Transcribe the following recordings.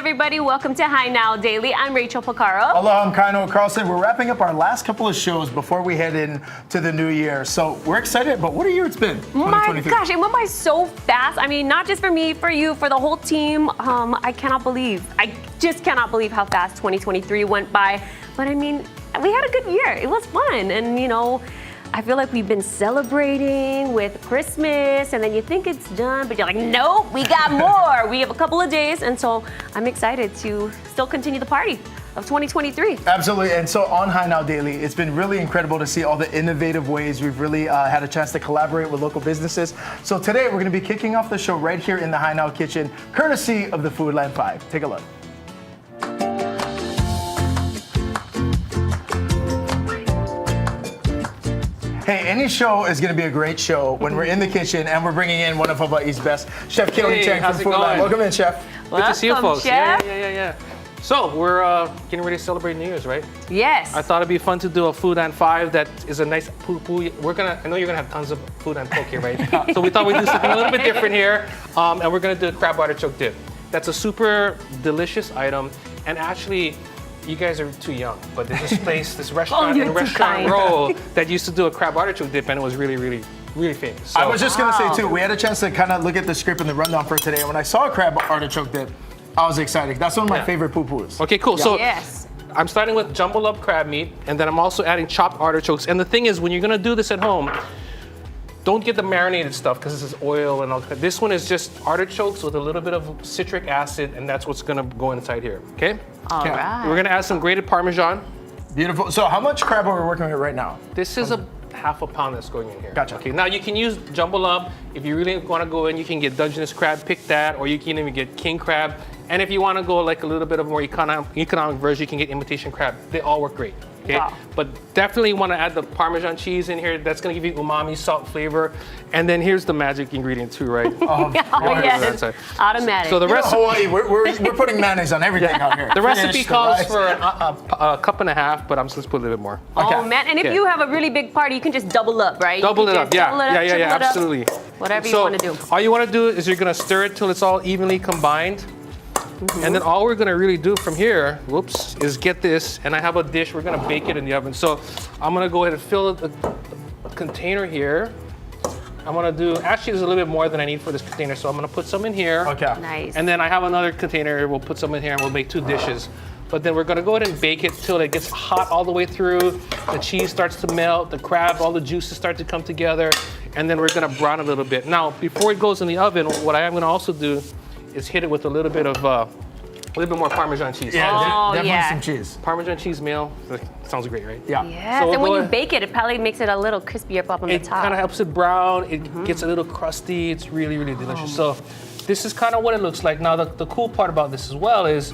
everybody. Welcome to Hi Now Daily. I'm Rachel Picaro. Hello, I'm Kaino Carlson. We're wrapping up our last couple of shows before we head into the new year. So we're excited, but what a year it's been. My gosh, it went by so fast. I mean, not just for me, for you, for the whole team. I just cannot believe how fast 2023 went by. But I mean, we had a good year. It was fun. And, you know, I feel like we've been celebrating with Christmas, and then you think it's done, but you're like, nope, we got more. We have a couple of days, and so I'm excited to still continue the party of 2023. Absolutely, and so on Hi Now Daily, it's been really incredible to see all the innovative ways we've really had a chance to collaborate with local businesses. So today we're going to be kicking off the show right here in the Hi Now kitchen, courtesy of the Foodland 5. Take a look. Hey, any show is going to be a great show when we're in the kitchen and we're bringing in one of Hawaii's best, Chef Keone Chang from Foodland. Welcome in, Chef. Good to see you folks. Chef. Yeah. So we're getting ready to celebrate New Year's, right? Yes. I thought it'd be fun to do a Food and 5 that is a nice poo-poo. I know you're gonna have tons of food and poke here, right? So we thought we'd do something a little bit different here, and we're gonna do a crab artichoke dip. That's a super delicious item, and actually, you guys are too young, but there's this place, this restaurant in Restaurant Row that used to do a crab artichoke dip, and it was really famous. So, I was just going to say, too, we had a chance to kind of look at the script and the rundown for today, and when I saw a crab artichoke dip, I was excited. That's one of my favorite poo-poos. Okay, cool. Yeah. So yes. I'm starting with jumbled up crab meat, and then I'm also adding chopped artichokes. And the thing is, when you're gonna do this at home, don't get the marinated stuff because this is oil and all that. This one is just artichokes with a little bit of citric acid, and that's what's gonna go inside here, okay? All right. We're gonna add some grated Parmesan. Beautiful. So how much crab are we working with right now? This is a half a pound that's going in here. Gotcha. Okay, now you can use jumble up. If you really wanna go in, you can get Dungeness crab, pick that, or you can even get king crab. And if you wanna go like a little bit of more economic version, you can get imitation crab. They all work great. Okay, wow. But definitely want to add the Parmesan cheese in here. That's going to give you umami, salt flavor. And then here's the magic ingredient too, right? Yes. Automatic. So the recipe, Hawaii, we're putting mayonnaise on everything out here. the recipe calls for a cup and a half, but I'm just going to put a little bit more. Oh man, and if you have a really big party, you can just double up, right? Double it up, yeah, absolutely. Whatever you want to do. All you want to do is you're going to stir it till it's all evenly combined. And then all we're gonna really do from here, is get this, and I have a dish, we're gonna bake it in the oven. So I'm gonna go ahead and fill a container here. I'm gonna do, actually there's a little bit more than I need for this container, so I'm gonna put some in here. Okay. Nice. And then I have another container, we'll put some in here and we'll make 2 dishes. But then we're gonna go ahead and bake it till it gets hot all the way through. The cheese starts to melt, the crab, all the juices start to come together, and then we're gonna brown it a little bit. Now, before it goes in the oven, what I am gonna also do is hit it with a little bit more Parmesan cheese. Yeah, definitely yeah. some cheese. Parmesan cheese meal. Sounds great, right? Yeah. Yes, So and when we'll you bake it, it probably makes it a little crispier up on the It top. kind of helps it brown. It gets a little crusty. It's really delicious. So this is kind of what it looks like. Now, the cool part about this as well is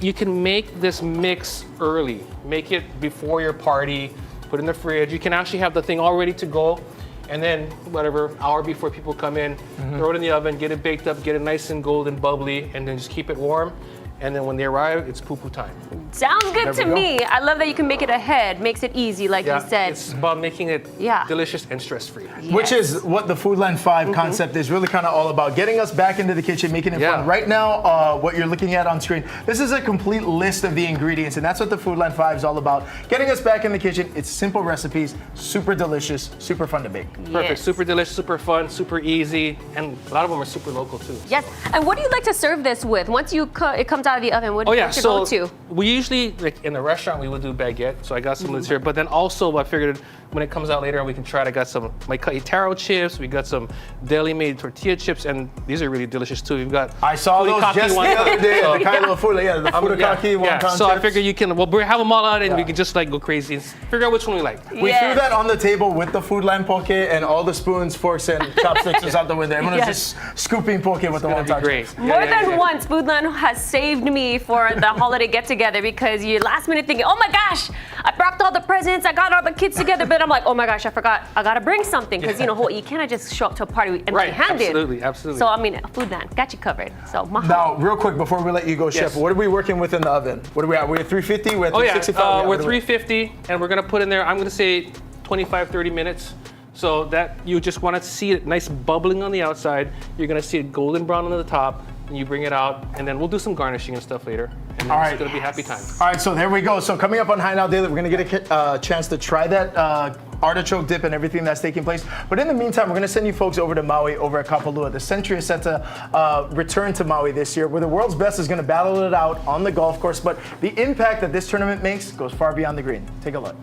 you can make this mix early. Make it before your party, put it in the fridge. You can actually have the thing all ready to go. And then, whatever, hour before people come in, throw it in the oven, get it baked up, get it nice and golden, bubbly, and then just keep it warm. And then when they arrive, it's poo-poo time. Sounds good There to we go. me. I love that you can make it ahead. Makes it easy, like you said. It's about making it delicious and stress-free. Which is what the Foodland 5 concept is really kind of all about. Getting us back into the kitchen, making it fun. Right now, what you're looking at on screen, this is a complete list of the ingredients, and that's what the Foodland 5 is all about. Getting us back in the kitchen. It's simple recipes, super delicious, super fun to bake. Perfect, super delicious, super fun, super easy, and a lot of them are super local too. Yes, and what do you like to serve this with? Once it comes out of the oven, what's your go-to? We usually, like in the restaurant, we would do baguette, so I got some of this here, but then also I figured when it comes out later, we can try it. I got some my taro chips, we got some deli-made tortilla chips, and these are really delicious too. We've got I saw those just the other day, the kind of food, the furikake wonton So I chips. figure you can, we'll have them all out and we can just like go crazy and figure out which one we like. We threw that on the table with the Foodland poke, and all the spoons, forks, and chopsticks is out the window. Everyone's just scooping poke with the wonton chips. More than once, Foodland has saved me for the holiday get-together because you're last minute thinking, oh my gosh, I brought all the presents, I got all the kids together, but I'm like, oh my gosh, I forgot, I gotta bring something because you cannot just show up to a party empty-handed. Absolutely. So I mean, Foodland got you covered. So mahalo. Now, real quick before we let you go, Chef, what are we working with in the oven? What are we at? We're at 350. We're at 365. We're 350, and we're gonna put in there. I'm gonna say 25, 30 minutes. So that you just want to see it nice bubbling on the outside. You're gonna see it golden brown on the top. and you bring it out, and then we'll do some garnishing and stuff later. And then All it's right. gonna be happy time. All right, so there we go. So coming up on High Now Daily, we're gonna get a chance to try that artichoke dip and everything that's taking place. But in the meantime, we're gonna send you folks over to Maui, over at Kapalua. The Century is set to return to Maui this year, where the world's best is gonna battle it out on the golf course. But the impact that this tournament makes goes far beyond the green. Take a look.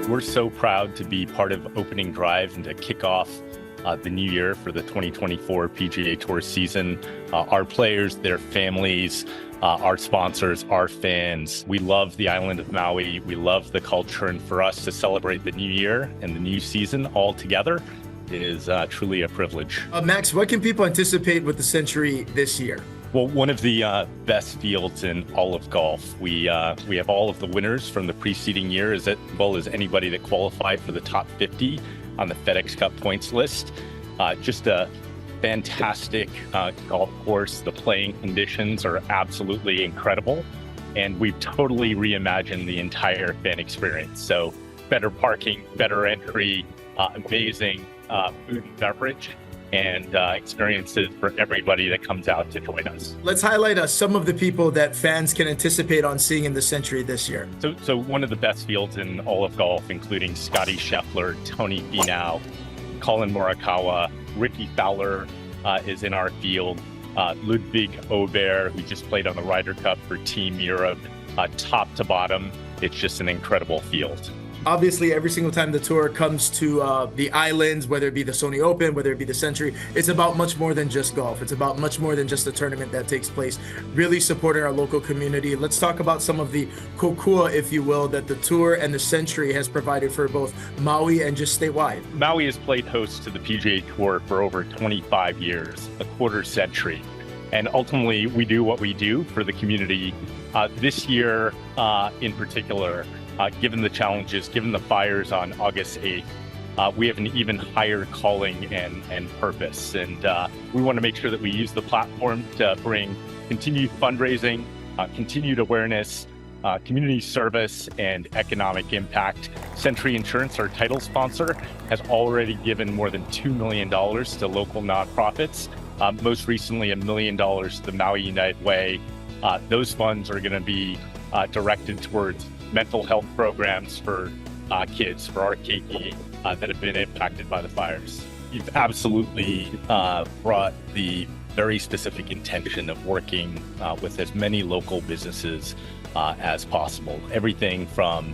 We're so proud to be part of opening drive and to kick off the new year for the 2024 PGA Tour season. Our players, their families, our sponsors, our fans. We love the island of Maui. We love the culture. And for us to celebrate the new year and the new season all together is truly a privilege. Max, what can people anticipate with the Century this year? Well, one of the best fields in all of golf. We have all of the winners from the preceding year, as well as anybody that qualified for the top 50 on the FedEx Cup points list. Just a fantastic golf course. The playing conditions are absolutely incredible, and we've totally reimagined the entire fan experience. So better parking, better entry, amazing food and beverage, and experiences for everybody that comes out to join us. Let's highlight some of the people that fans can anticipate on seeing in the Century this year. So one of the best fields in all of golf, including Scotty Scheffler, Tony Finau, Colin Morikawa, Ricky Fowler is in our field, Ludwig Aubert, who just played on the Ryder Cup for Team Europe, top to bottom. It's just an incredible field. Obviously, every single time the tour comes to the islands, whether it be the Sony Open, whether it be the Century, it's about much more than just golf. It's about much more than just a tournament that takes place, really supporting our local community. Let's talk about some of the kokua, if you will, that the tour and the Century has provided for both Maui and just statewide. Maui has played host to the PGA Tour for over 25 years, a quarter century. And ultimately, we do what we do for the community. This year, in particular, given the challenges, given the fires on August 8th, we have an even higher calling and purpose. And we want to make sure that we use the platform to bring continued fundraising, continued awareness, community service, and economic impact. Century Insurance, our title sponsor, has already given more than $2 million to local nonprofits. Most recently, $1 million to the Maui United Way. Those funds are going to be directed towards mental health programs for kids, for our keiki that have been impacted by the fires. You've absolutely brought the very specific intention of working with as many local businesses as possible. Everything from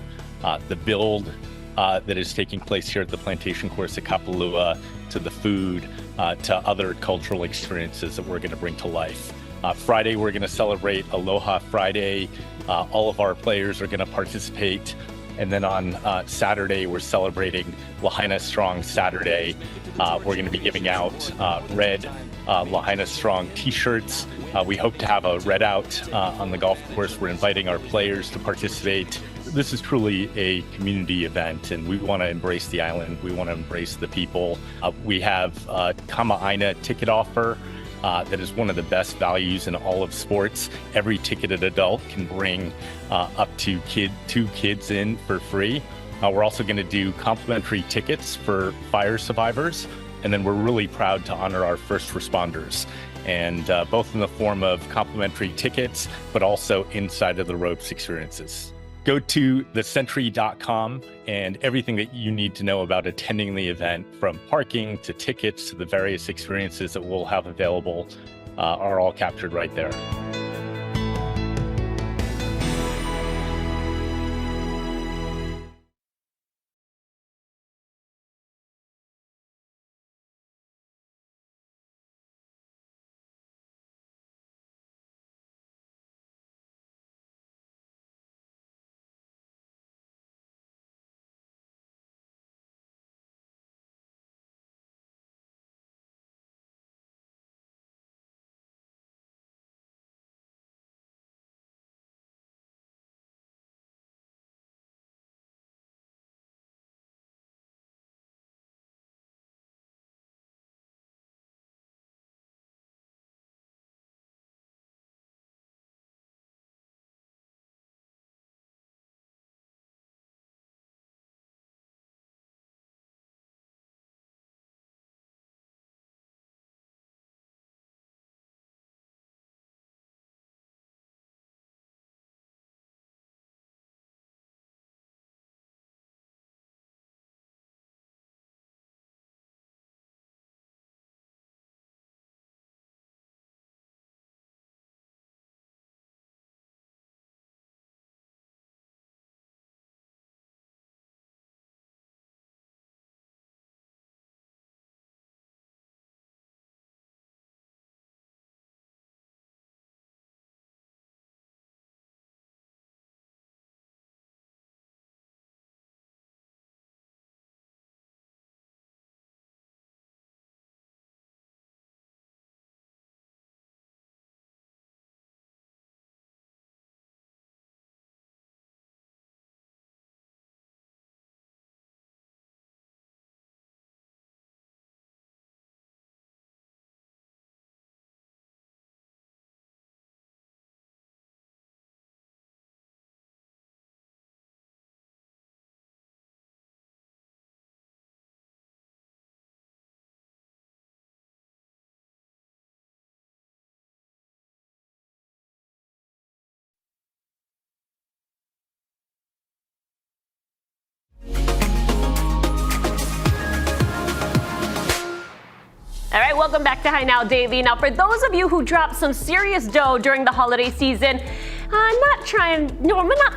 the build that is taking place here at the plantation course at Kapalua, to the food, to other cultural experiences that we're going to bring to life. Friday, we're going to celebrate Aloha Friday. All of our players are going to participate. And then on Saturday, we're celebrating Lahaina Strong Saturday. We're going to be giving out red Lahaina Strong t-shirts. We hope to have a red out on the golf course. We're inviting our players to participate. This is truly a community event, and we want to embrace the island. We want to embrace the people. We have a Kama'aina ticket offer. That is one of the best values in all of sports. Every ticketed adult can bring up to two kids in for free. We're also going to do complimentary tickets for fire survivors. And then we're really proud to honor our first responders, and both in the form of complimentary tickets, but also inside of the ropes experiences. Go to thecentury.com, and everything that you need to know about attending the event, from parking to tickets to the various experiences that we'll have available, are all captured right there. welcome back to High Now Daily. Now, for those of you who dropped some serious dough during the holiday season, I'm not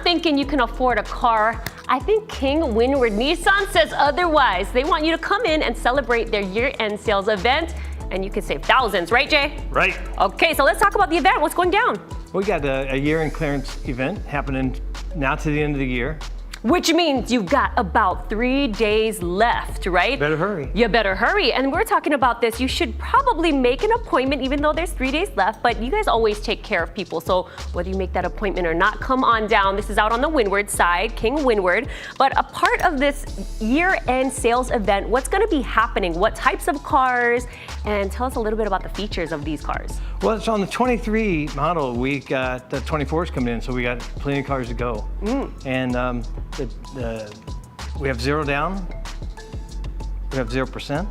thinking you can afford a car. I think King Windward Nissan says otherwise. They want you to come in and celebrate their year-end sales event, and you can save thousands, right, Jay? Right. Okay, so let's talk about the event. What's going down? We got a year-end clearance event happening now to the end of the year. Which means you've got about 3 days left, right? Better hurry. You better hurry. And we're talking about this. You should probably make an appointment even though there's 3 days left, but you guys always take care of people. So whether you make that appointment or not, come on down. This is out on the Windward side, King Windward. But a part of this year-end sales event, what's gonna be happening? What types of cars? And tell us a little bit about the features of these cars. Well, it's on the 23 model. We got the 24s coming in, so we got plenty of cars to go. And we have 0 down, we have 0%,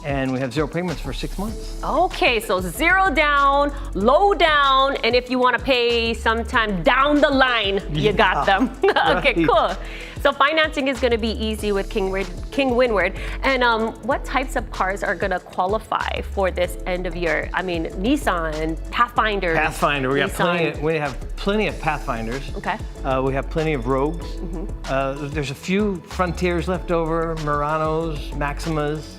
and we have 0 payments for 6 months. Okay, so 0 down, low down, and if you want to pay sometime down the line, you got them. Okay, cool. So financing is going to be easy with King Windward. And what types of cars are going to qualify for this end of year? I mean, Nissan, Pathfinder. Pathfinder, we have plenty of Pathfinders. Okay. We have plenty of Rogues. There's a few Frontiers left over, Muranos, Maximas.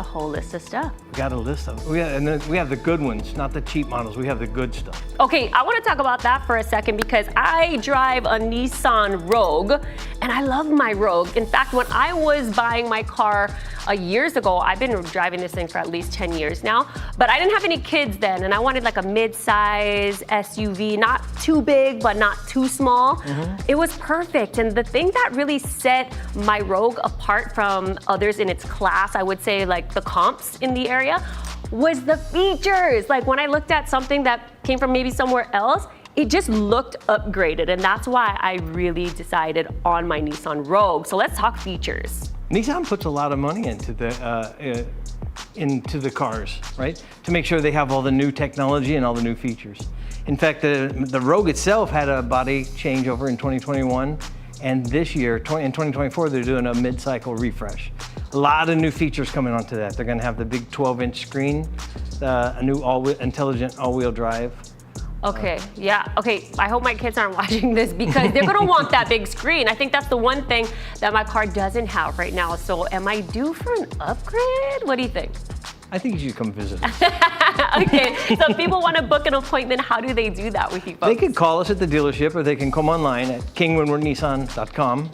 A whole list of stuff. We got a list of them. And then we have the good ones, not the cheap models. We have the good stuff. Okay, I want to talk about that for a second because I drive a Nissan Rogue and I love my Rogue. In fact, when I was buying my car years ago, I've been driving this thing for at least 10 years now, but I didn't have any kids then and I wanted like a mid-size SUV, not too big, but not too small. It was perfect. And the thing that really set my Rogue apart from others in its class, I would say like the comps in the area, was the features. Like when I looked at something that came from maybe somewhere else, it just looked upgraded, and that's why I really decided on my Nissan Rogue. So let's talk features. Nissan puts a lot of money into the cars, right? To make sure they have all the new technology and all the new features. In fact, the Rogue itself had a body changeover in 2021, and this year, in 2024, they're doing a mid-cycle refresh. A lot of new features coming onto that. They're going to have the big 12-inch screen, a new intelligent all-wheel drive. Okay, yeah, okay, I hope my kids aren't watching this because they're gonna want that big screen. I think that's the one thing that my car doesn't have right now. So am I due for an upgrade? What do you think? I think you should come visit us. Okay, so if people want to book an appointment, how do they do that with you folks? They can call us at the dealership, or they can come online at kingwindwardnissan.com,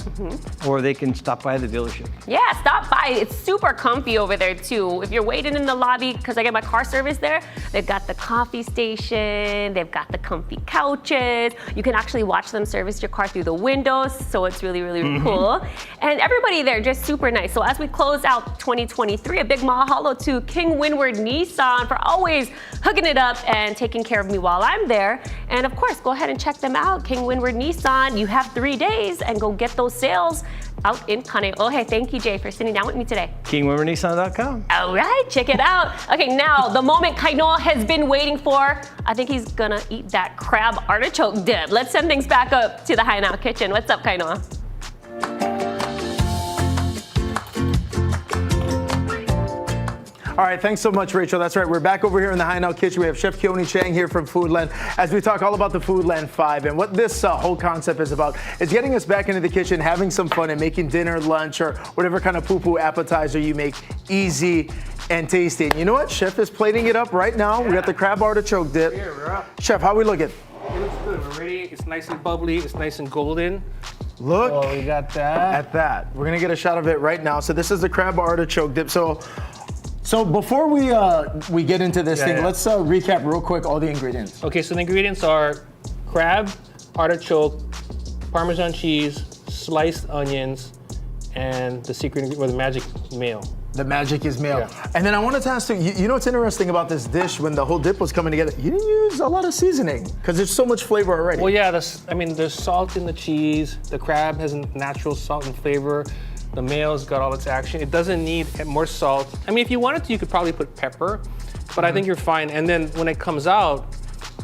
or they can stop by the dealership. Yeah, stop by. It's super comfy over there too. If you're waiting in the lobby, because I get my car service there, they've got the coffee station, they've got the comfy couches. You can actually watch them service your car through the windows, so it's really, really cool. And everybody there just super nice. So as we close out 2023, a big mahalo to King Windward Nissan for always hooking it up and taking care of me while I'm there. And of course, go ahead and check them out, King Windward Nissan. You have 3 days and go get those sales out in Kaneohe. Thank you, Jay, for sitting down with me today. kingwindwardnissan.com. All right, check it out. Okay, now the moment Kainoa has been waiting for. I think he's gonna eat that crab artichoke dip. Let's send things back up to the High Now kitchen. What's up, Kainoa? All right, thanks so much, Rachel. That's right, we're back over here in the High Now kitchen. We have Chef Keone Chang here from Foodland as we talk all about the Foodland 5. And what this whole concept is about is getting us back into the kitchen, having some fun, and making dinner, lunch, or whatever kind of poo-poo appetizer you make easy and tasty. And you know what? Chef is plating it up right now. We got the crab artichoke dip. Here, we're up. Chef, how we looking? It looks good. We're ready. It's nice and bubbly. It's nice and golden. Look Oh, we got that. at that. We're gonna get a shot of it right now. So this is the crab artichoke dip. So before we get into this thing, let's recap real quick all the ingredients. Okay, so the ingredients are crab, artichoke, Parmesan cheese, sliced onions, and the secret ingredient, or the magic mayo. The magic is mayo. Yeah. And then I wanted to ask you know what's interesting about this dish when the whole dip was coming together? You didn't use a lot of seasoning because there's so much flavor already. Well, yeah, there's salt in the cheese. The crab has a natural salt and flavor. The mayo's got all its action. It doesn't need more salt. I mean, if you wanted to, you could probably put pepper, but I think you're fine. And then when it comes out,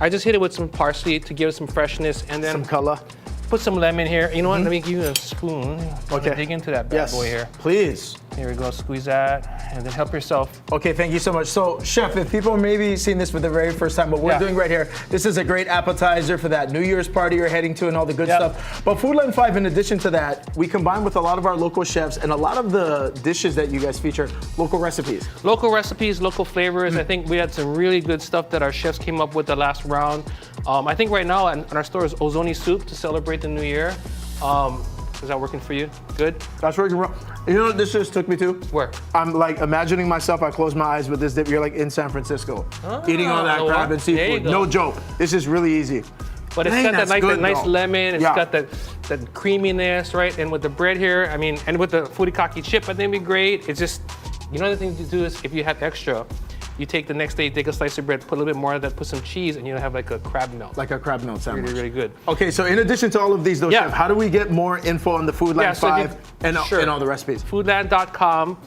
I just hit it with some parsley to give it some freshness, and then some color. put some lemon here. You know what? Let me give you a spoon. Okay. Dig into that bad boy here. Please. Here we go, squeeze that, and then help yourself. Okay, thank you so much. So, Chef, if people maybe seen this for the very first time, what we're doing right here, this is a great appetizer for that New Year's party you're heading to and all the good stuff. But Foodland 5, in addition to that, we combine with a lot of our local chefs and a lot of the dishes that you guys feature, local recipes. Local recipes, local flavors. I think we had some really good stuff that our chefs came up with the last round. I think right now in our store is ozoni soup to celebrate the new year. Is that working for you? Good? That's working well. You know what this just took me to? Where? I'm like imagining myself, I close my eyes with this dip, you're like in San Francisco, eating all that crab and seafood. No joke. This is really easy. But it's got that nice lemon, it's got that creaminess, right? And with the bread here, I mean, and with the furikake chip, I think it'd be great. It's just, you know, the thing to do is if you have extra, you take the next day, take a slice of bread, put a little bit more of that, put some cheese, and you'll have like a crab melt. Like a crab melt sandwich. Really, really good. Okay, so in addition to all of these, though, Chef, how do we get more info on the Foodland 5 and all the recipes? Foodland.com.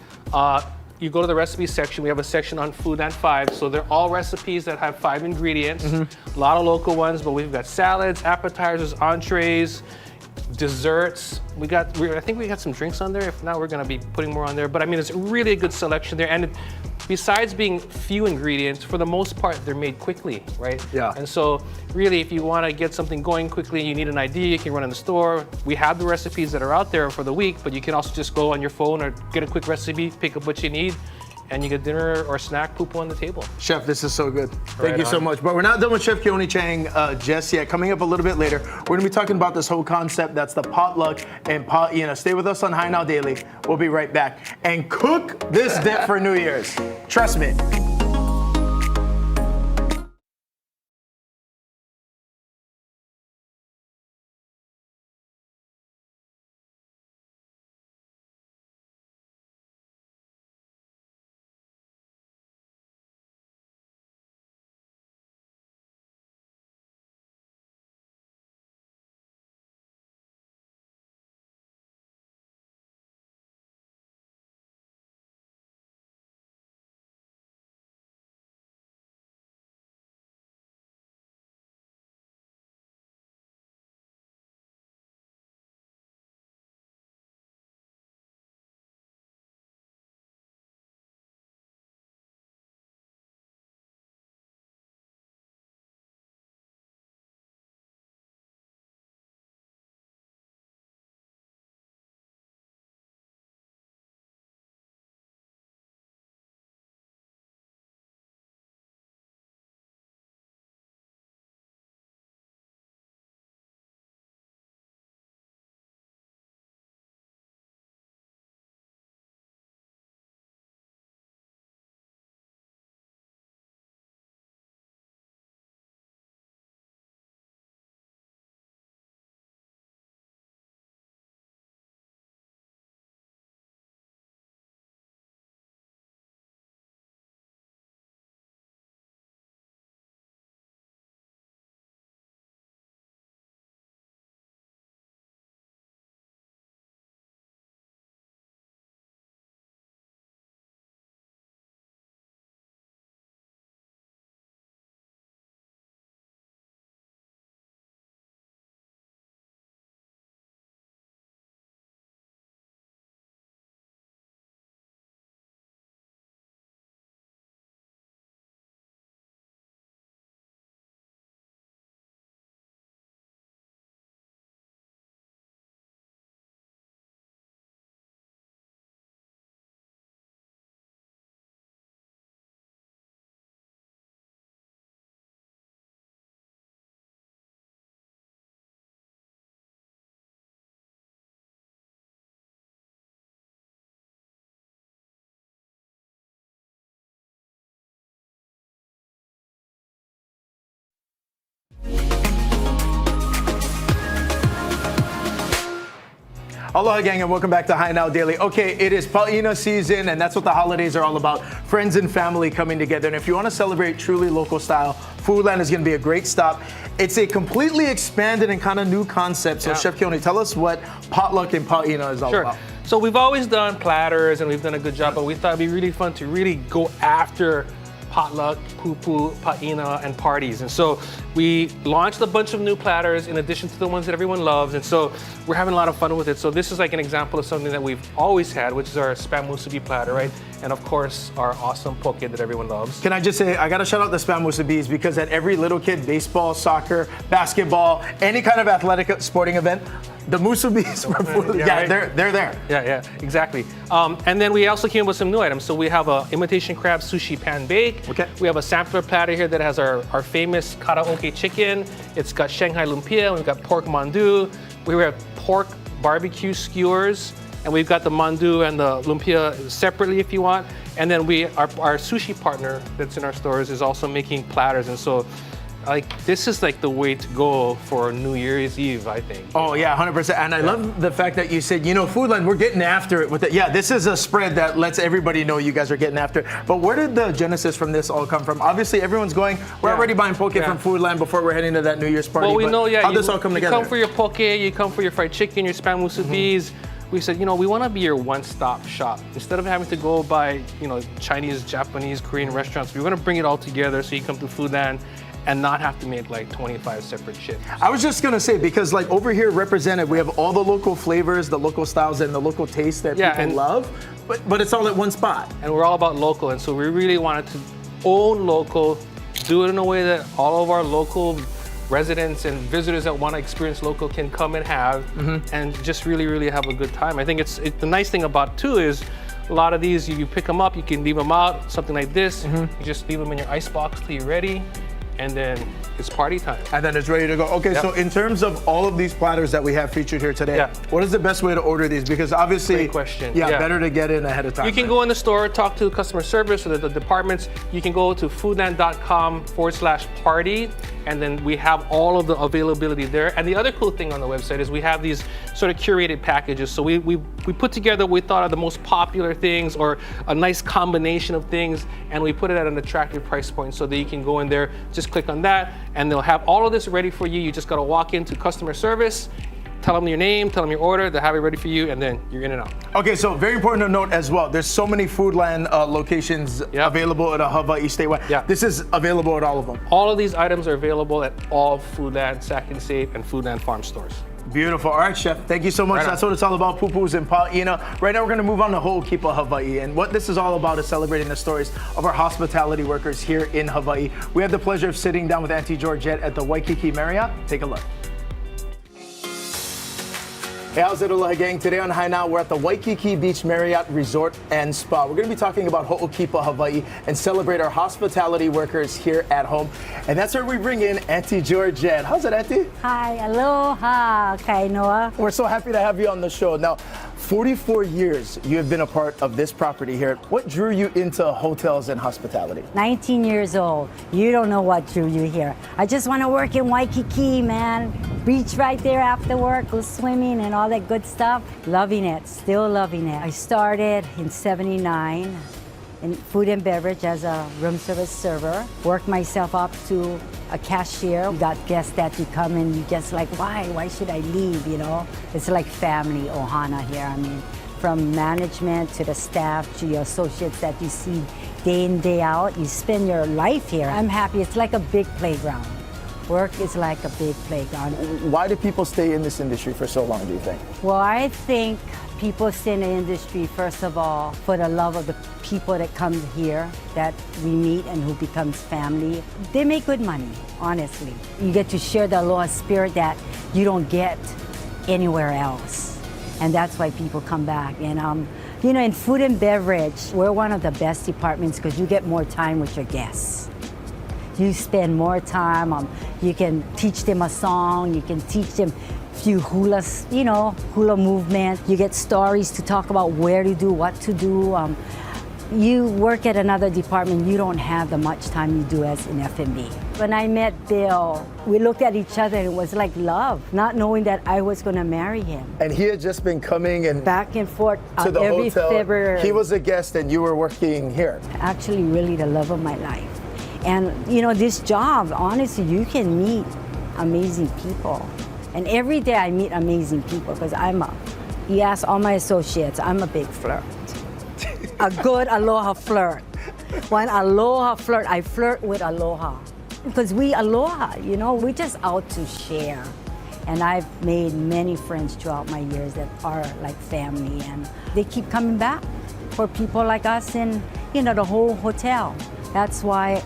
You go to the recipe section. We have a section on Foodland 5. So they're all recipes that have 5 ingredients. A lot of local ones, but we've got salads, appetizers, entrees, desserts. I think we got some drinks on there. If not, we're gonna be putting more on there. But I mean, it's really a good selection there. And besides being few ingredients, for the most part, they're made quickly, right? Yeah. And so really, if you wanna get something going quickly, you need an idea, you can run in the store. We have the recipes that are out there for the week, but you can also just go on your phone or get a quick recipe, pick up what you need, and you get dinner or snack poop on the table. Chef, this is so good. Thank you so much. But we're not done with Chef Keone Chang just yet. Coming up a little bit later, we're gonna be talking about this whole concept that's the potluck and potluck. Stay with us on High Now Daily. We'll be right back. And cook this dip for New Year's. Trust me. Aloha, gang, and welcome back to High Now Daily. Okay, it is Pa'ina season, and that's what the holidays are all about. Friends and family coming together. And if you want to celebrate truly local style, Foodland is going to be a great stop. It's a completely expanded and kind of new concept. So, Chef Keone, tell us what potluck and Pa'ina is all about. So we've always done platters, and we've done a good job, but we thought it'd be really fun to really go after potluck, pupu, pa'ina, and parties. And so we launched a bunch of new platters in addition to the ones that everyone loves. And so we're having a lot of fun with it. So this is like an example of something that we've always had, which is our spam musubi platter, right? And of course, our awesome poke that everyone loves. Can I just say, I gotta shout out the spam musubis because at every little kid, baseball, soccer, basketball, any kind of athletic sporting event, the musubis were full. Yeah, right? they're there. Yeah, exactly. And then we also came up with some new items. So we have a imitation crab sushi pan bake. Okay. We have a sampler platter here that has our famous karaoke chicken. It's got Shanghai lumpia. We've got pork mandu. We have pork barbecue skewers. And we've got the mandu and the lumpia separately if you want. And then our sushi partner that's in our stores is also making platters. And so like this is like the way to go for New Year's Eve, I think. Oh yeah, 100%. And I love the fact that you said, Foodland, we're getting after it with it. Yeah, this is a spread that lets everybody know you guys are getting after it. But where did the genesis from this all come from? Obviously, everyone's going, we're already buying poke from Foodland before we're heading to that New Year's party. Well, we know, how'd this all come together? You come for your poke, you come for your fried chicken, your spam musubis. We said, we want to be your one-stop shop. Instead of having to go by, Chinese, Japanese, Korean restaurants, we want to bring it all together so you come to Foodland and not have to make like 25 separate chips. I was just gonna say, because like over here represented, we have all the local flavors, the local styles, and the local taste that people love, but it's all at one spot. And we're all about local, and so we really wanted to own local, do it in a way that all of our local residents and visitors that want to experience local can come and have, and just really, really have a good time. I think it's the nice thing about too is a lot of these, you pick them up, you can leave them out, something like this, you just leave them in your ice box till you're ready, and then it's party time. And then it's ready to go. Okay, so in terms of all of these platters that we have featured here today, what is the best way to order these? Because obviously, great question. Better to get in ahead of time. You can go in the store, talk to customer service or the departments. You can go to foodland.com/party, and then we have all of the availability there. And the other cool thing on the website is we have these sort of curated packages. So we put together what we thought are the most popular things or a nice combination of things, and we put it at an attractive price point so that you can go in there, just click on that, and they'll have all of this ready for you. You just gotta walk into customer service, tell them your name, tell them your order, they'll have it ready for you, and then you're in and out. Okay, so very important to note as well, there's so many Foodland locations available at Hawaii statewide. This is available at all of them. All of these items are available at all Foodland, Sack and Save, and Foodland Farm stores. Beautiful. All right, Chef. Thank you so much. That's what it's all about, pupus and pa'ina. Right now, we're going to move on to Ho'okipa Hawaii. And what this is all about is celebrating the stories of our hospitality workers here in Hawaii. We had the pleasure of sitting down with Auntie Georgette at the Waikiki Marriott. Take a look. Hey, how's it, Aloha gang? Today on High Now, we're at the Waikiki Beach Marriott Resort and Spa. We're going to be talking about Ho'okipa Hawaii and celebrate our hospitality workers here at home. And that's where we bring in Auntie Georgette. How's it, Auntie? Hi, aloha, kainoa. We're so happy to have you on the show. Now, 44 years you have been a part of this property here. What drew you into hotels and hospitality? 19 years old. You don't know what drew you here. I just want to work in Waikiki, man. Beach right there after work, go swimming and all that good stuff. Loving it, still loving it. I started in '79 in food and beverage as a room service server. Worked myself up to a cashier. You got guests that you come and you just like, why should I leave, It's like family ohana here. I mean, from management to the staff to your associates that you see day in, day out. You spend your life here. I'm happy. It's like a big playground. Work is like a big playground. Why do people stay in this industry for so long, do you think? Well, I think people stay in the industry, first of all, for the love of the people that come here, that we meet and who becomes family. They make good money, honestly. You get to share the aloha spirit that you don't get anywhere else. And that's why people come back. And in food and beverage, we're one of the best departments because you get more time with your guests. You spend more time, you can teach them a song, you can teach them a few hulas, hula movement. You get stories to talk about where to do, what to do. You work at another department, you don't have the much time you do as in F&B. When I met Bill, we looked at each other and it was like love, not knowing that I was gonna marry him. And he had just been coming and back and forth to the every hotel. February. He was a guest and you were working here. Actually, really the love of my life. And this job, honestly, you can meet amazing people. And every day I meet amazing people because you ask all my associates, I'm a big flirt. A good aloha flirt. When aloha flirt, I flirt with aloha. Because we aloha, you know, we're just out to share. And I've made many friends throughout my years that are like family, and they keep coming back for people like us and, you know, the whole hotel. That's why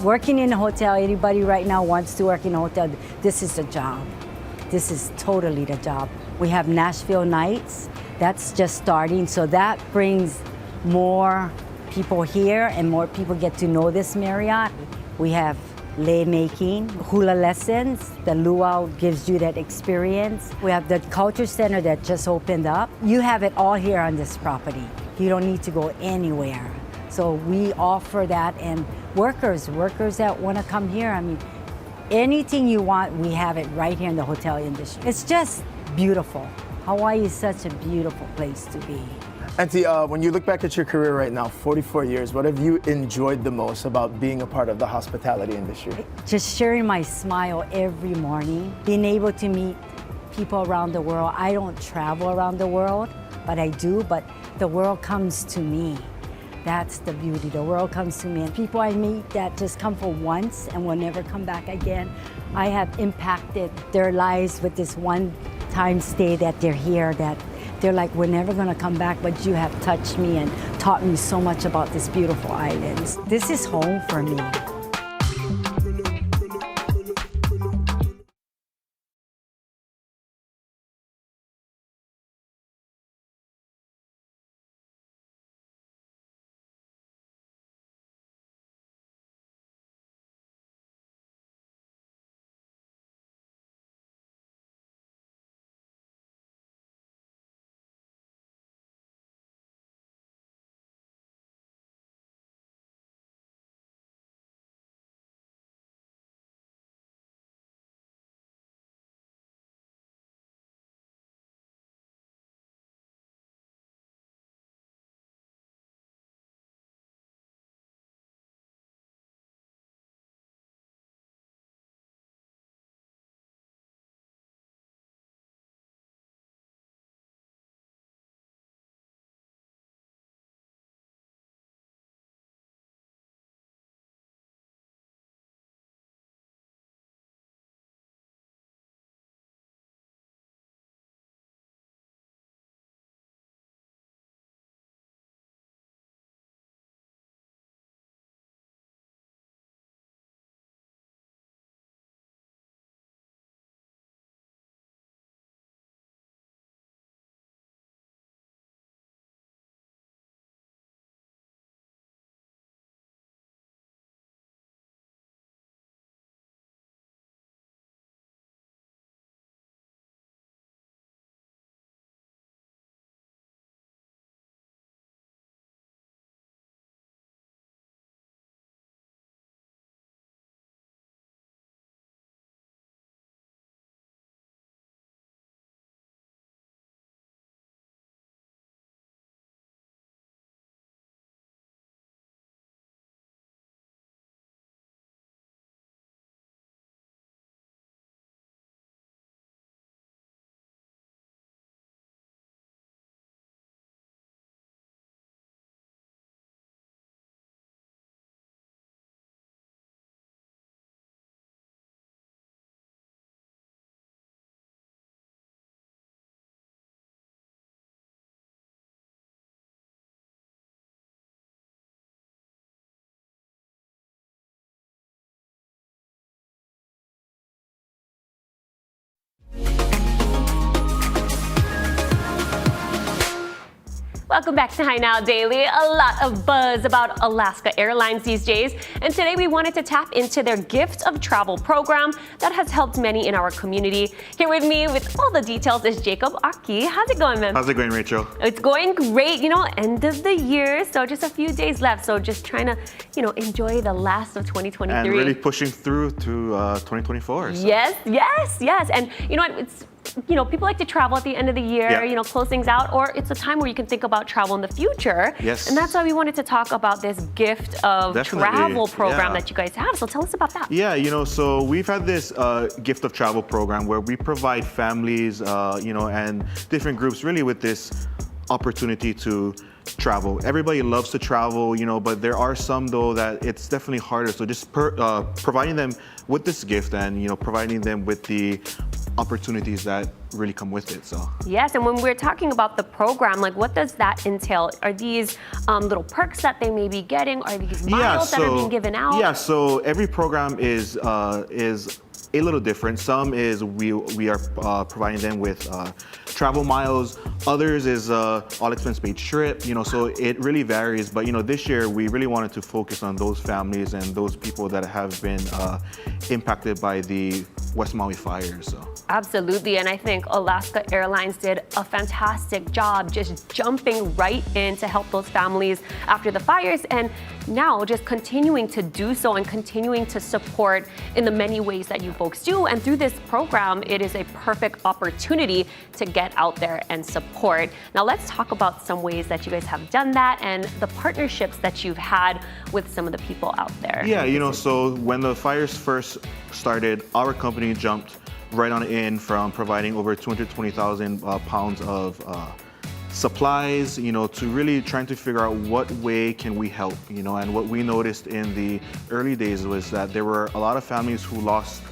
working in a hotel, anybody right now wants to work in a hotel, this is the job. This is totally the job. We have Nashville Nights. That's just starting, so that brings more people here and more people get to know this Marriott. We have lei making, hula lessons. The luau gives you that experience. We have the culture center that just opened up. You have it all here on this property. You don't need to go anywhere. So we offer that, and workers that want to come here, I mean, anything you want, we have it right here in the hotel industry. It's just beautiful. Hawaii is such a beautiful place to be. Auntie, when you look back at your career right now, 44 years, what have you enjoyed the most about being a part of the hospitality industry? Just sharing my smile every morning, being able to meet people around the world. I don't travel around the world, but I do, but the world comes to me. That's the beauty. The world comes to me. And people I meet that just come for once and will never come back again, I have impacted their lives with this one-time stay that they're here, that they're like, we're never gonna come back, but you have touched me and taught me so much about this beautiful island. This is home for me. Welcome back to High Now Daily. A lot of buzz about Alaska Airlines these days. And today we wanted to tap into their Gift of Travel program that has helped many in our community. Here with me with all the details is Jacob Aki. How's it going, man? How's it going, Rachel? It's going great. You know, end of the year, so just a few days left. So just trying to, enjoy the last of 2023. And really pushing through to 2024. So. Yes. And you know what? It's people like to travel at the end of the year, Yeah. Close things out, or it's a time where you can think about travel in the future. Yes. And that's why we wanted to talk about this Gift of Definitely. Travel program Yeah. that you guys have. So tell us about that. Yeah, so we've had this Gift of Travel program where we provide families, and different groups really with this opportunity to travel. Everybody loves to travel, but there are some though that it's definitely harder. So just providing them with this gift and providing them with the opportunities that really come with it. So yes, and when we're talking about the program, like what does that entail? Are these little perks that they may be getting? Are these miles that are being given out? Yeah, so every program is a little different. Some is we are providing them with travel miles. Others is all expense paid trip. So it really varies. But this year we really wanted to focus on those families and those people that have been impacted by the West Maui fires. So. Absolutely, and I think Alaska Airlines did a fantastic job just jumping right in to help those families after the fires, and now just continuing to do so and continuing to support in the many ways that you folks do. And through this program, it is a perfect opportunity to get out there and support. Now let's talk about some ways that you guys have done that and the partnerships that you've had with some of the people out there. Yeah, so when the fires first started, our company jumped right on in from providing over 220,000 pounds of supplies, to really trying to figure out what way can we help, and what we noticed in the early days was that there were a lot of families who lost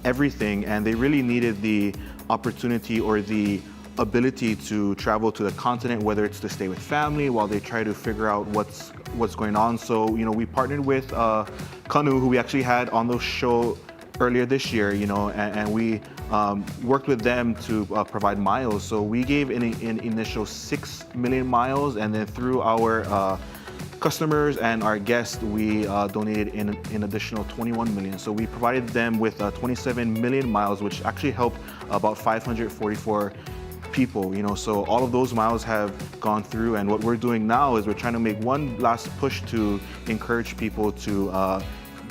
everything and they really needed the opportunity or the ability to travel to the continent, whether it's to stay with family while they try to figure out what's going on. So, we partnered with Kanu, who we actually had on the show earlier this year, and we worked with them to provide miles. So we gave an initial 6 million miles, and then through our customers and our guests, we donated an additional 21 million. So we provided them with 27 million miles, which actually helped about 544 people, so all of those miles have gone through, and what we're doing now is we're trying to make one last push to encourage people to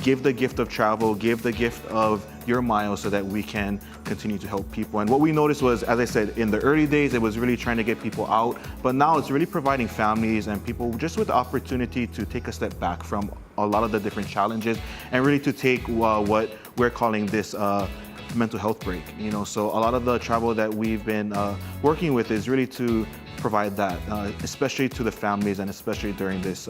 give the gift of travel, give the gift of your miles so that we can continue to help people. And what we noticed was, as I said, in the early days, it was really trying to get people out, but now it's really providing families and people just with the opportunity to take a step back from a lot of the different challenges and really to take what we're calling this mental health break. So a lot of the travel that we've been working with is really to provide that, especially to the families and especially during this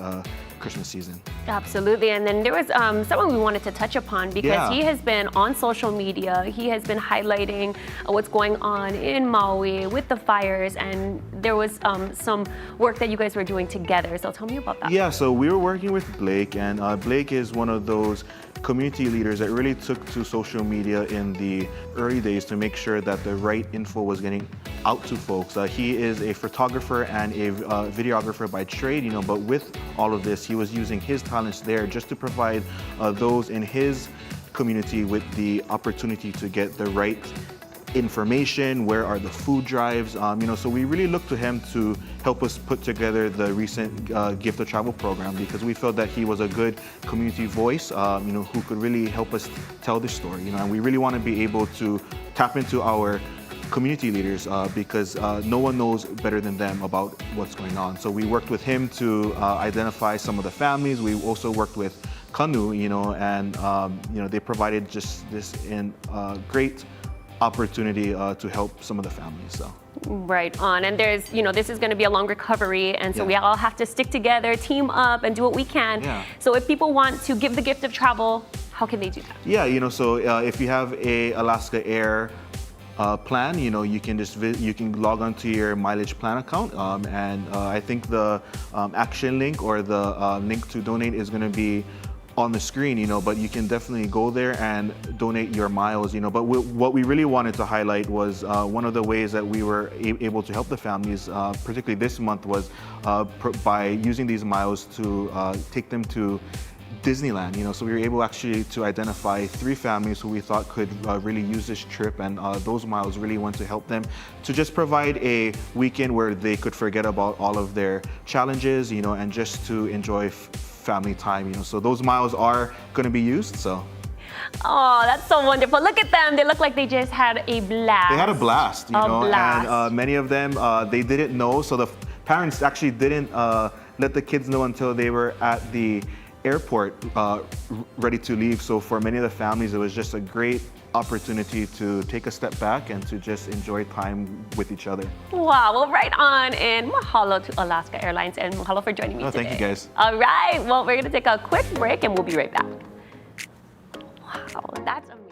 Christmas season. Absolutely, and then there was someone we wanted to touch upon because he has been on social media, he has been highlighting what's going on in Maui with the fires, and there was some work that you guys were doing together, so tell me about that. Yeah, so we were working with Blake, and Blake is one of those community leaders that really took to social media in the early days to make sure that the right info was getting out to folks. He is a photographer and a videographer by trade, but with all of this, he was using his talents there just to provide those in his community with the opportunity to get the right information, where are the food drives, so we really looked to him to help us put together the recent Gift of Travel program because we felt that he was a good community voice, who could really help us tell this story, and we really want to be able to tap into our community leaders because no one knows better than them about what's going on. So we worked with him to identify some of the families. We also worked with Kanu, and they provided just this great opportunity to help some of the families. So. Right on, and there's, this is going to be a long recovery, and so we all have to stick together, team up, and do what we can. Yeah. So if people want to give the gift of travel, how can they do that? Yeah, so if you have a Alaska Air plan, you can just you can log on to your mileage plan account, and I think the action link or the link to donate is going to be on the screen, but you can definitely go there and donate your miles, but what we really wanted to highlight was one of the ways that we were able to help the families, particularly this month, was by using these miles to take them to Disneyland, so we were able actually to identify 3 families who we thought could really use this trip, and those miles really went to help them to just provide a weekend where they could forget about all of their challenges, and just to enjoy family time, so those miles are going to be used. So. Oh, that's so wonderful. Look at them. They look like they just had a blast. They had a blast, and many of them, they didn't know, so the parents actually didn't let the kids know until they were at the airport ready to leave. So for many of the families, it was just a great opportunity to take a step back and to just enjoy time with each other. Wow, well, right on, and mahalo to Alaska Airlines, and mahalo for joining me today. Thank you, guys. All right, well, we're gonna take a quick break and we'll be right back. Wow, that's amazing.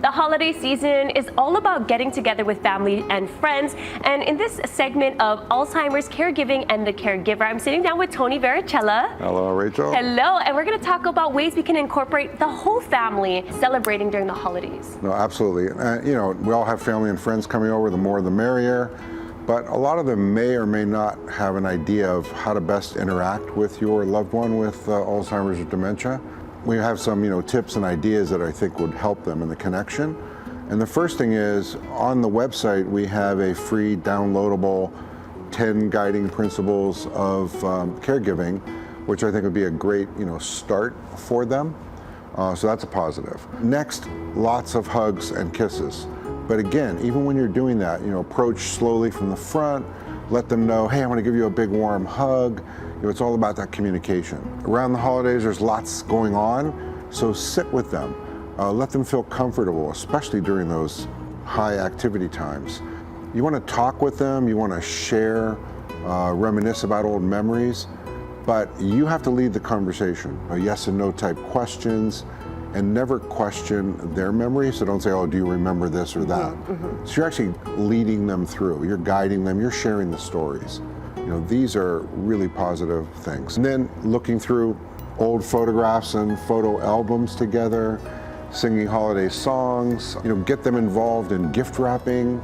The holiday season is all about getting together with family and friends. And in this segment of Alzheimer's Caregiving and the Caregiver, I'm sitting down with Tony Varicella. Hello, Rachel. Hello, and we're going to talk about ways we can incorporate the whole family celebrating during the holidays. No, absolutely. We all have family and friends coming over, the more the merrier. But a lot of them may or may not have an idea of how to best interact with your loved one with Alzheimer's or dementia. We have some, tips and ideas that I think would help them in the connection. And the first thing is, on the website, we have a free downloadable 10 guiding principles of caregiving, which I think would be a great, start for them. So that's a positive. Next, lots of hugs and kisses. But again, even when you're doing that, approach slowly from the front, let them know, hey, I want to give you a big warm hug. It's all about that communication. Around the holidays, there's lots going on, so sit with them. Let them feel comfortable, especially during those high activity times. You want to talk with them, you want to share, reminisce about old memories, but you have to lead the conversation. Yes and no type questions, and never question their memory. So don't say, oh, do you remember this or that? So you're actually leading them through, you're guiding them, you're sharing the stories. These are really positive things. And then looking through old photographs and photo albums together, singing holiday songs, get them involved in gift wrapping,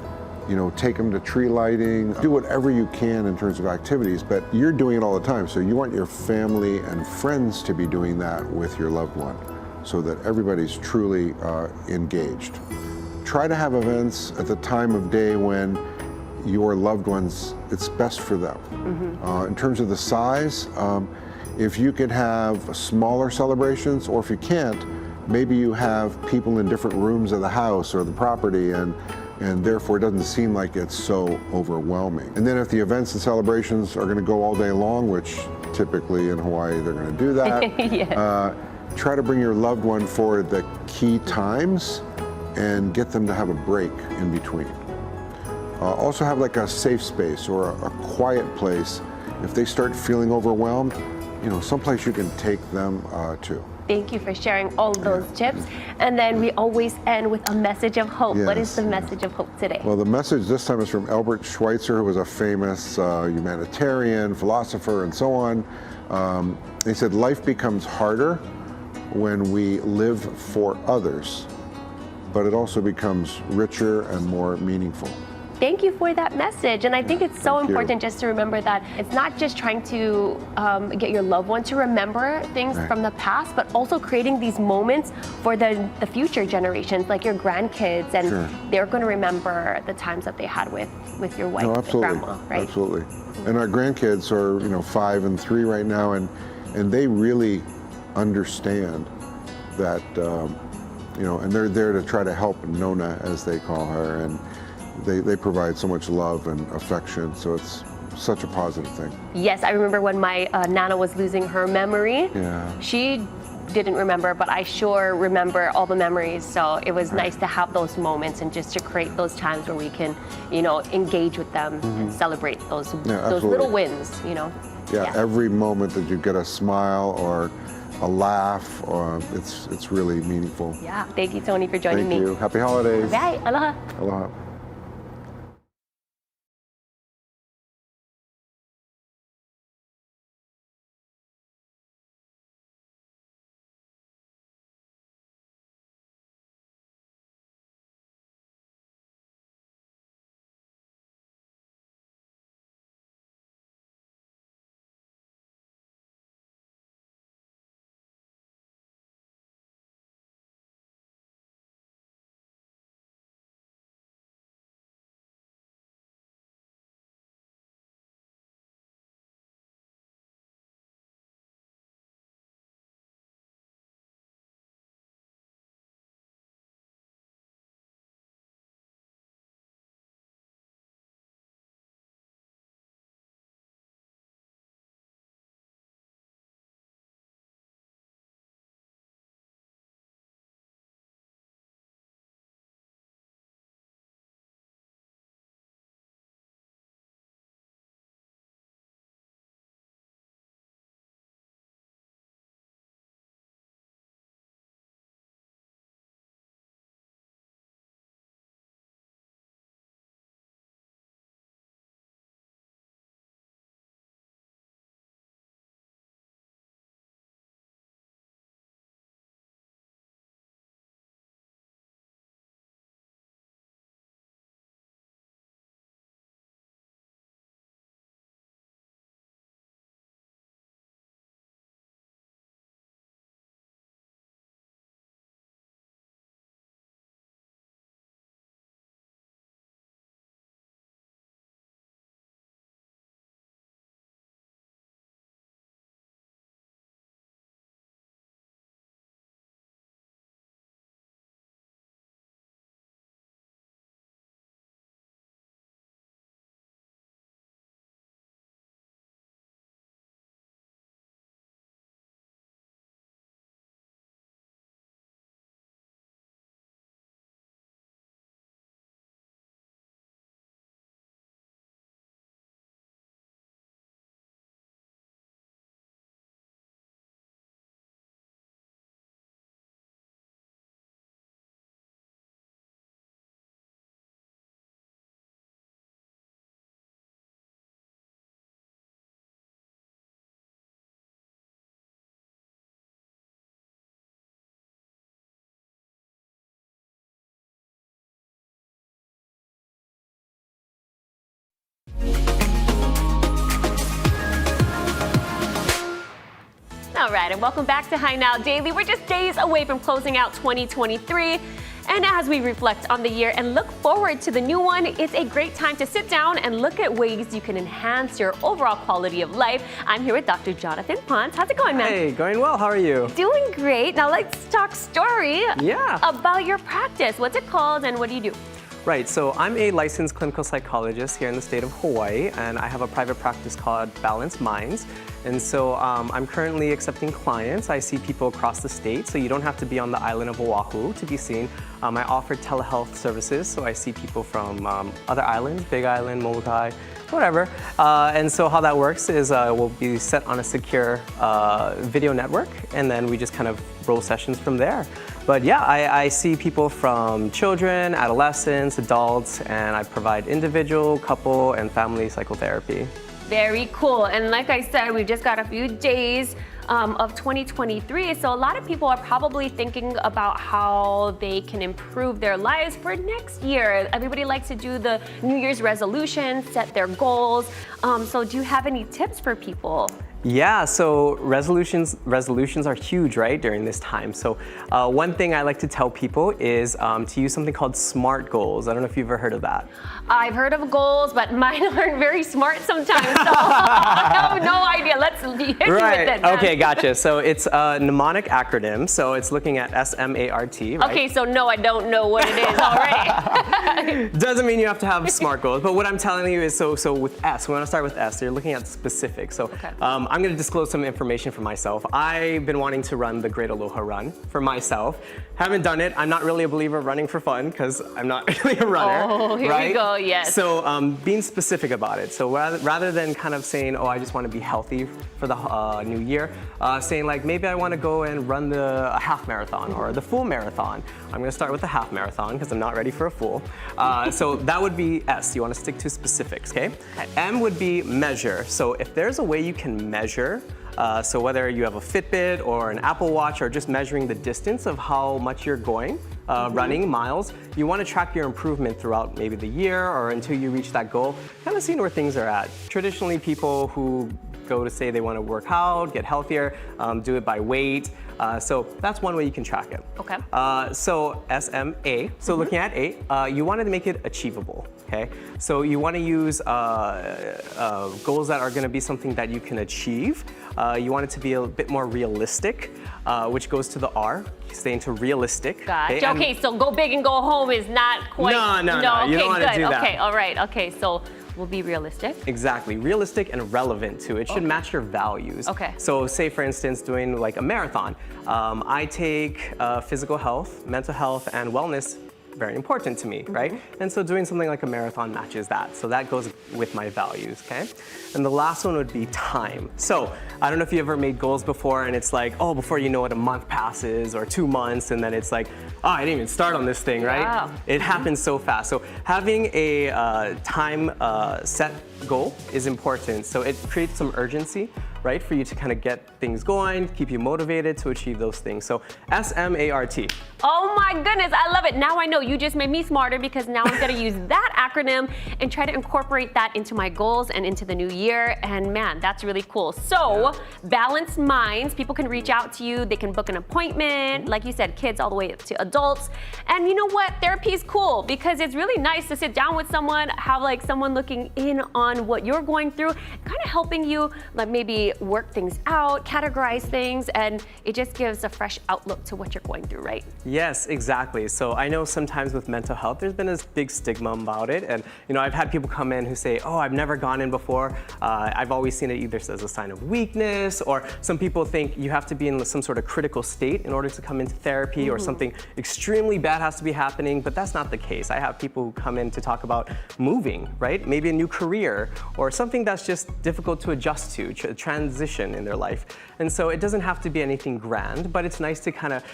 take them to tree lighting, do whatever you can in terms of activities, but you're doing it all the time. So you want your family and friends to be doing that with your loved one. so that everybody's truly engaged. Try to have events at the time of day when your loved ones, it's best for them. In terms of the size, if you can have smaller celebrations, or if you can't, maybe you have people in different rooms of the house or the property, and therefore it doesn't seem like it's so overwhelming. And then if the events and celebrations are going to go all day long, which typically in Hawaii they're going to do that, try to bring your loved one for the key times and get them to have a break in between. Also have like a safe space or a quiet place. If they start feeling overwhelmed, someplace you can take them to. Thank you for sharing all those tips. And then we always end with a message of hope. What is the message of hope today? Well, the message this time is from Albert Schweitzer, who was a famous humanitarian, philosopher, and so on. He said, life becomes harder when we live for others, but it also becomes richer and more meaningful. Thank you for that message. And I think it's so important just to remember that it's not just trying to get your loved one to remember things from the past, but also creating these moments for the future generations, like your grandkids, and they're going to remember the times that they had with your wife, and grandma, right? Absolutely. And our grandkids are 5 and 3 right now, and they really understand that, and they're there to try to help Nona, as they call her, and they provide so much love and affection, so it's such a positive thing. Yes, I remember when my Nana was losing her memory. Yeah. She didn't remember, but I sure remember all the memories, so it was nice to have those moments and just to create those times where we can, engage with them and celebrate those little wins, Yeah, every moment that you get a smile or a laugh, it's really meaningful. Yeah, thank you, Tony, for joining me. Thank you. Happy holidays. Bye. Aloha. Aloha. All right, and welcome back to High Now Daily. We're just days away from closing out 2023. And as we reflect on the year and look forward to the new one, it's a great time to sit down and look at ways you can enhance your overall quality of life. I'm here with Dr. Jonathan Ponce. How's it going, man? Hey, going well. How are you? Doing great. Now let's talk story Yeah. about your practice. What's it called and what do you do? Right, so I'm a licensed clinical psychologist here in the state of Hawaii, and I have a private practice called Balanced Minds. And so I'm currently accepting clients. I see people across the state, so you don't have to be on the island of Oahu to be seen. I offer telehealth services, so I see people from other islands, Big Island, Molokai, whatever. And so how that works is we'll be set on a secure video network, and then we just kind of roll sessions from there. But yeah, I see people from children, adolescents, adults, and I provide individual, couple, and family psychotherapy. Very cool. And like I said, we've just got a few days of 2023. So a lot of people are probably thinking about how they can improve their lives for next year. Everybody likes to do the New Year's resolutions, set their goals. So do you have any tips for people? Yeah, so resolutions are huge, right, during this time. So one thing I like to tell people is to use something called SMART goals. I don't know if you've ever heard of that. I've heard of goals, but mine aren't very smart sometimes, so I have no idea. Let's hit you with it, man. Okay, gotcha. So it's a mnemonic acronym. So it's looking at SMART, right? Okay, so no, I don't know what it is. All right. Doesn't mean you have to have SMART goals, but what I'm telling you is so with S, we want to start with S. So you're looking at specifics. So Okay. I'm going to disclose some information for myself. I've been wanting to run the Great Aloha Run for myself. Haven't done it. I'm not really a believer of running for fun because I'm not really a runner. Oh, here right? we go, yes. So being specific about it. So rather than kind of saying, oh, I just want to be healthy for the new year, saying like, maybe I want to go and run the half marathon or the full marathon. I'm going to start with the half marathon because I'm not ready for a full. So that would be S. You want to stick to specifics, okay? M would be measure. So if there's a way you can measure, so whether you have a Fitbit or an Apple Watch or just measuring the distance of how much you're going, running miles, you want to track your improvement throughout maybe the year or until you reach that goal, kind of seeing where things are at. Traditionally, people who go to say they want to work out, get healthier, do it by weight. So that's one way you can track it. Okay. So SMA, so looking at A, you want to make it achievable, okay? So you want to use goals that are going to be something that you can achieve. You want it to be a bit more realistic, which goes to the R, staying to realistic. Gotcha. Okay, so go big and go home is not quite. No, okay, you don't want to do that. Okay, all right. Okay, so we'll be realistic. Exactly, realistic and relevant too. It should match your values. Okay. So say for instance, doing like a marathon. I take physical health, mental health, and wellness very important to me, right? And so doing something like a marathon matches that. So that goes with my values, okay? And the last one would be time. So I don't know if you ever made goals before and it's like, oh, before you know it, a month passes or 2 months, and then it's like, oh, I didn't even start on this thing, right? Wow. It happens so fast. So having a time set goal is important. So it creates some urgency, right, for you to kind of get things going, keep you motivated to achieve those things. So SMART. Oh my goodness, I love it. Now I know. You just made me smarter because now I'm going to use that acronym and try to incorporate that into my goals and into the new year. And man, that's really cool. So Balanced Minds, people can reach out to you. They can book an appointment. Like you said, kids all the way up to adults. And you know what? Therapy is cool because it's really nice to sit down with someone, have like someone looking in on what you're going through, kind of helping you like maybe work things out, categorize things, and it just gives a fresh outlook to what you're going through, right? Yes, exactly. So I know sometimes with mental health, there's been this big stigma about it. And you know, I've had people come in who say, oh, I've never gone in before. I've always seen it either as a sign of weakness, or some people think you have to be in some sort of critical state in order to come into therapy, or something extremely bad has to be happening, but that's not the case. I have people who come in to talk about moving, right? Maybe a new career, or something that's just difficult to adjust to, transition in their life. And so it doesn't have to be anything grand, but it's nice to kind of.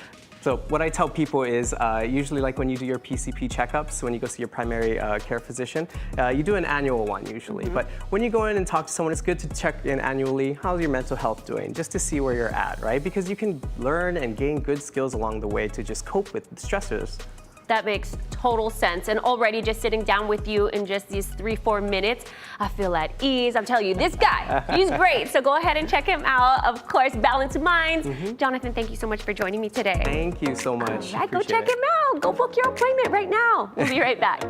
So what I tell people is usually like when you do your PCP checkups, when you go see your primary care physician, you do an annual one usually. But when you go in and talk to someone, it's good to check in annually. How's your mental health doing? Just to see where you're at, right? Because you can learn and gain good skills along the way to just cope with stressors. That makes total sense. And already just sitting down with you in just these 3-4 minutes, I feel at ease. I'm telling you, this guy, he's great. So go ahead and check him out. Of course, Balanced Minds. Jonathan, thank you so much for joining me today. Thank you so much. All right, go check him out. Go book your appointment right now. We'll be right back.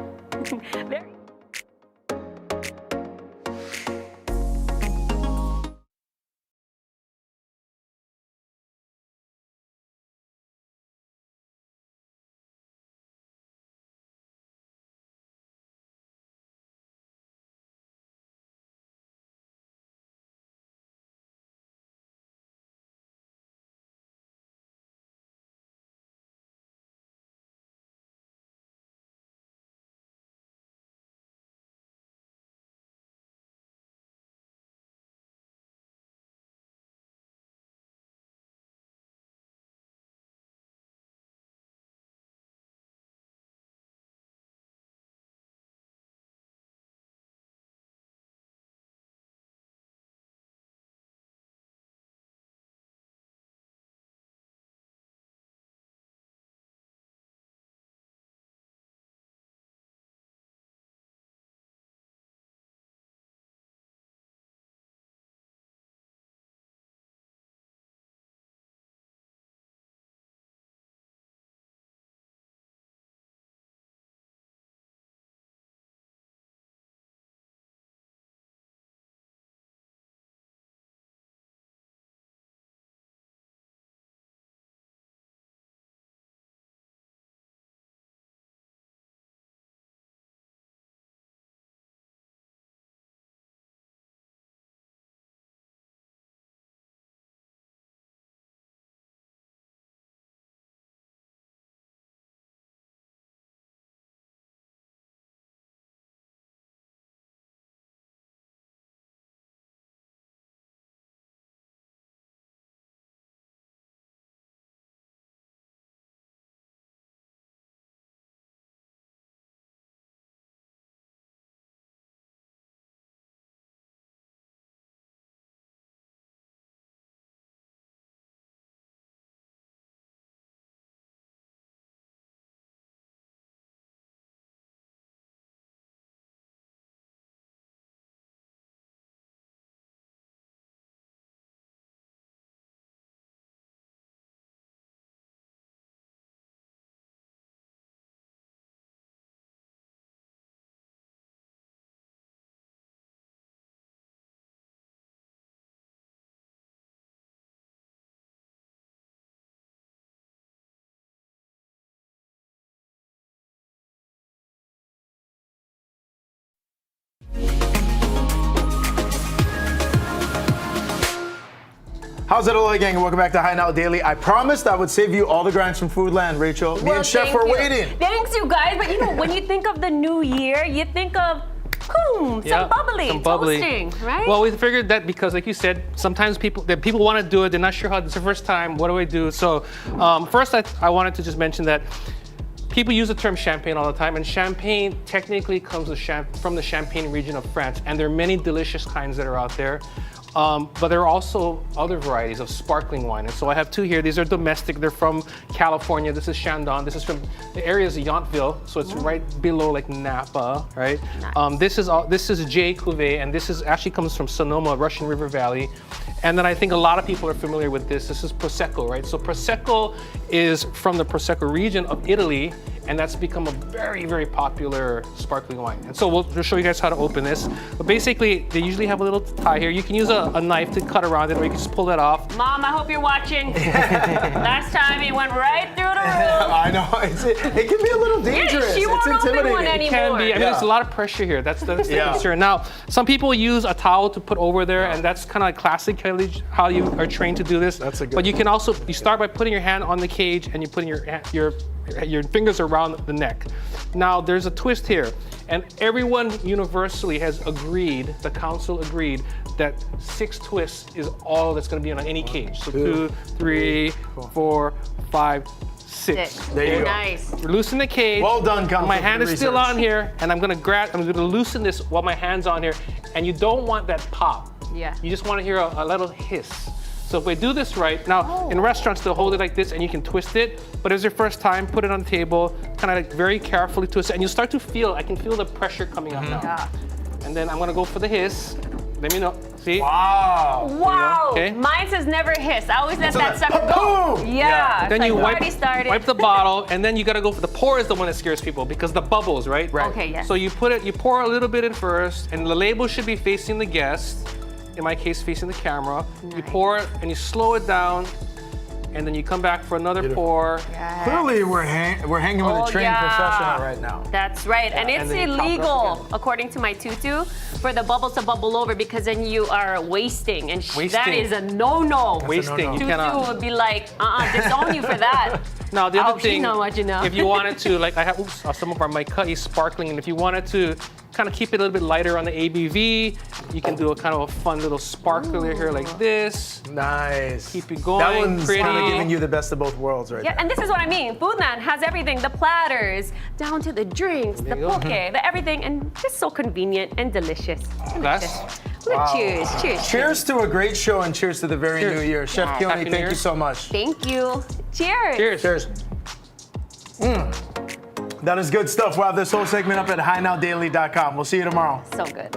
How's it all, gang? Welcome back to High Now Daily. I promised I would save you all the grinds from Foodland, Rachel. Me and Chef are waiting. Thanks, you guys. But you know, when you think of the new year, you think of some bubbly, toasting, right? Well, we figured that because, like you said, sometimes people want to do it. They're not sure how it's the first time. What do I do? So first, I wanted to just mention that people use the term champagne all the time, and champagne technically comes from the Champagne region of France, and there are many delicious kinds that are out there. But there are also other varieties of sparkling wine. And so I have two here. These are domestic. They're from California. This is Chandon. This is from the area of Yountville. So it's right below like Napa, right? Nice. This is J. Cuvée, and this is actually comes from Sonoma, Russian River Valley. And then I think a lot of people are familiar with this. This is Prosecco, right? So Prosecco is from the Prosecco region of Italy, and that's become a very, very popular sparkling wine. And so we'll show you guys how to open this. But basically, they usually have a little tie here. You can use a knife to cut around it, or you can just pull that off. Mom, I hope you're watching. Last time it went right through the roof. I know, it can be a little dangerous. She won't it's open one anymore. It can be. I mean, there's a lot of pressure here. That's the concern. Now, some people use a towel to put over there, and that's kind of like classic how you are trained to do this. That's a good But you can also, you start by putting your hand on the cage, and you put your fingers around the neck. Now, there's a twist here, and everyone universally has agreed, the council agreed, that 6 twists is all that's going to be on any cage. So 2, 3, 4, 5, 6. There you go. Nice. Loosen the cage. Well done, council. My hand is still on here, and I'm gonna loosen this while my hand's on here. And you don't want that pop. Yeah. You just want to hear a little hiss. So if we do this right, now in restaurants they'll hold it like this and you can twist it, but it's your first time, put it on the table, kind of like very carefully twist it, and you'll start to feel, I can feel the pressure coming up now. Yeah. And then I'm gonna go for the hiss. Let me know, see? Wow. Wow. Okay. Mine says never hiss. I always let that sucker boom. go. Yeah. It's Then like you party started. wipe the bottle, and then you gotta go for the pour is the one that scares people because the bubbles, right? Right. Okay, yes. So you pour a little bit in first, and the label should be facing the guest. In my case, facing the camera. You pour it, and you slow it down, and then you come back for another pour. Clearly, we're hanging with a trained professional right now. That's right. And it's and then you top it up illegal, again. according to my tutu, for the bubbles to bubble over because then you are wasting. And that Wasting. is a no-no. Wasting, you Tutu cannot. would be like, disown you for that. Now the other Ouch, thing, you know what you know. if you wanted to, like I have, some of my cut is sparkling, and if you wanted to kind of keep it a little bit lighter on the ABV, you can do a kind of a fun little sparkler here like this. Nice. Keep it going, That one's pretty. kind of giving you the best of both worlds right Yeah, there. and this is what I mean. Foodland has everything, the platters, down to the drinks, the you go. poke, the everything, and just so convenient and delicious. That's- Delicious. Cheers, cheers. Cheers to a great show and cheers to the very Cheers. new year. Chef Yes. Keone, Happy New thank Year. you so much. Thank you. Cheers. Cheers. Cheers. That is good stuff. We'll have this whole segment up at HighNowDaily.com. We'll see you tomorrow. So good.